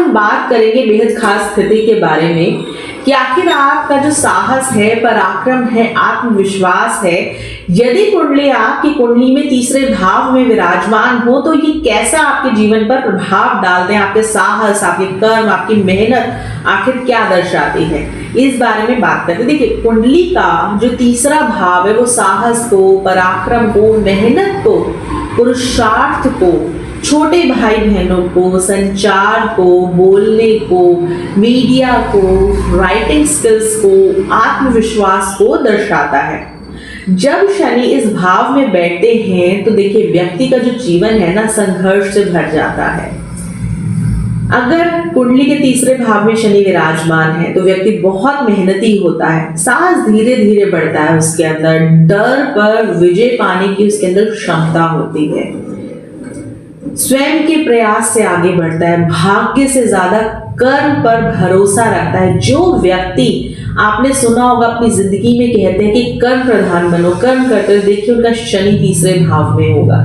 हम बात करेंगे बेहद खास स्थिति के बारे में कि आखिर आपका जो साहस है, पराक्रम है, आत्मविश्वास है, यदि कुंडली आपकी कुंडली में तीसरे भाव में विराजमान हो तो ये कैसा आपके जीवन पर प्रभाव डालते हैं, आपके साहस, आपके कर्म, आपकी मेहनत आखिर क्या दर्शाती है, इस बारे में बात करते हैं। देखिए, कुंडली का जो तीसरा भाव है वो साहस को, पराक्रम को, मेहनत को, पुरुषार्थ को, छोटे भाई बहनों को, संचार को, बोलने को, मीडिया को, राइटिंग स्किल्स को, आत्मविश्वास को दर्शाता है। जब शनि इस भाव में बैठते हैं तो देखिए व्यक्ति का जो जीवन है ना संघर्ष से भर जाता है। अगर कुंडली के तीसरे भाव में शनि विराजमान है तो व्यक्ति बहुत मेहनती होता है, साहस धीरे धीरे बढ़ता है उसके अंदर, डर पर विजय पाने की उसके अंदर क्षमता होती है, स्वयं के प्रयास से आगे बढ़ता है, भाग्य से ज्यादा कर्म पर भरोसा रखता है। जो व्यक्ति आपने सुना होगा अपनी जिंदगी में कहते हैं कि कर्म प्रधान बनो, कर्म करते हुए देखिए उनका शनि तीसरे भाव में होगा।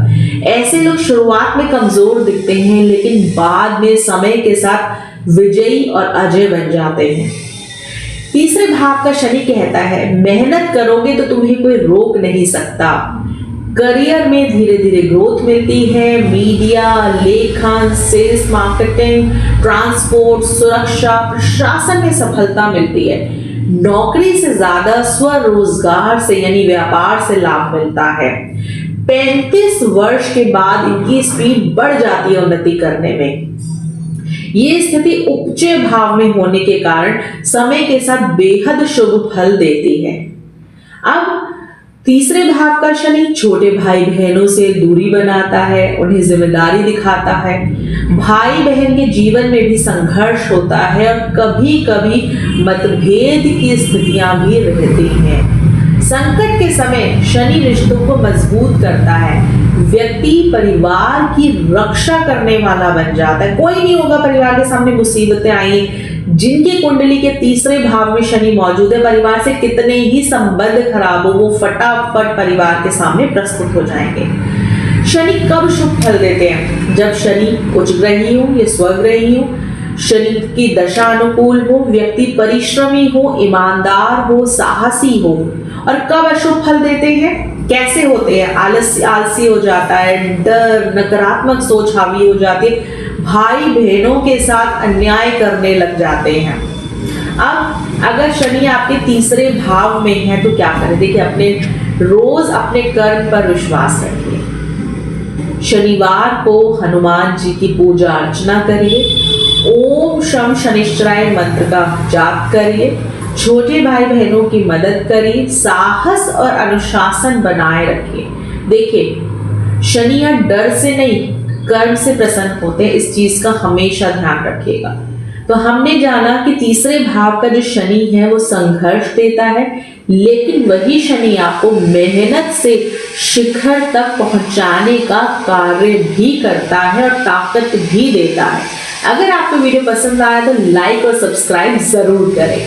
ऐसे लोग शुरुआत में कमजोर दिखते हैं लेकिन बाद में समय के साथ विजयी और अजय बन जाते हैं। तीसरे भाव का शनि कहता है मेहनत करोगे तो तुम्हें कोई रोक नहीं सकता, करियर में धीरे धीरे ग्रोथ मिलती है, मीडिया, लेखन, सेल्स, मार्केटिंग, ट्रांसपोर्ट, सुरक्षा, प्रशासन में सफलता मिलती है, नौकरी से ज्यादा स्वरोजगार से यानी व्यापार से लाभ मिलता है। 35 वर्ष के बाद इनकी स्पीड बढ़ जाती है उन्नति करने में। ये स्थिति उपचय भाव में होने के कारण समय के साथ बेहद शुभ फल देती है। अब तीसरे भाव का शनि छोटे भाई बहनों से दूरी बनाता है, उन्हें जिम्मेदारी दिखाता है, भाई बहन के जीवन में भी संघर्ष होता है और कभी कभी मतभेद की स्थितियां भी रहती हैं। संकट के समय शनि रिश्तों को मजबूत करता है, व्यक्ति परिवार की रक्षा करने वाला बन जाता है। कोई नहीं होगा परिवार के सामने मुसीबतें आई, जिनके कुंडली के तीसरे भाव में शनि मौजूद है, परिवार से कितने ही संबंध खराब हो वो फटाफट परिवार के सामने प्रस्तुत हो जाएंगे। शनि कब शुभ फल देते हैं? जब शनि उच्चग्रही हो या स्वग्रही हो, शनि की दशा अनुकूल हो, व्यक्ति परिश्रमी हो, ईमानदार हो, साहसी हो। और कब अशुभ फल देते हैं? कैसे होते हैं? आलसी हो जाता है, डर, नकारात्मक सोच हावी हो जाती है, भाई बहनों के साथ अन्याय करने लग जाते हैं। अब अगर शनि आपके तीसरे भाव में है तो क्या करें? देखिए, रोज अपने कर्म पर विश्वास रखिए, शनिवार को हनुमान जी की पूजा अर्चना करिए, ओम शम शनिश्चराय मंत्र का जाप करिए, छोटे भाई बहनों की मदद करिए, साहस और अनुशासन बनाए रखिए। देखिए, शनि या डर से नहीं कर्म से प्रसन्न होते हैं, इस चीज का हमेशा ध्यान रखिएगा। तो हमने जाना कि तीसरे भाव का जो शनि है वो संघर्ष देता है, लेकिन वही शनि आपको मेहनत से शिखर तक पहुंचाने का कार्य भी करता है और ताकत भी देता है। अगर आपको वीडियो पसंद आया तो लाइक और सब्सक्राइब जरूर करें।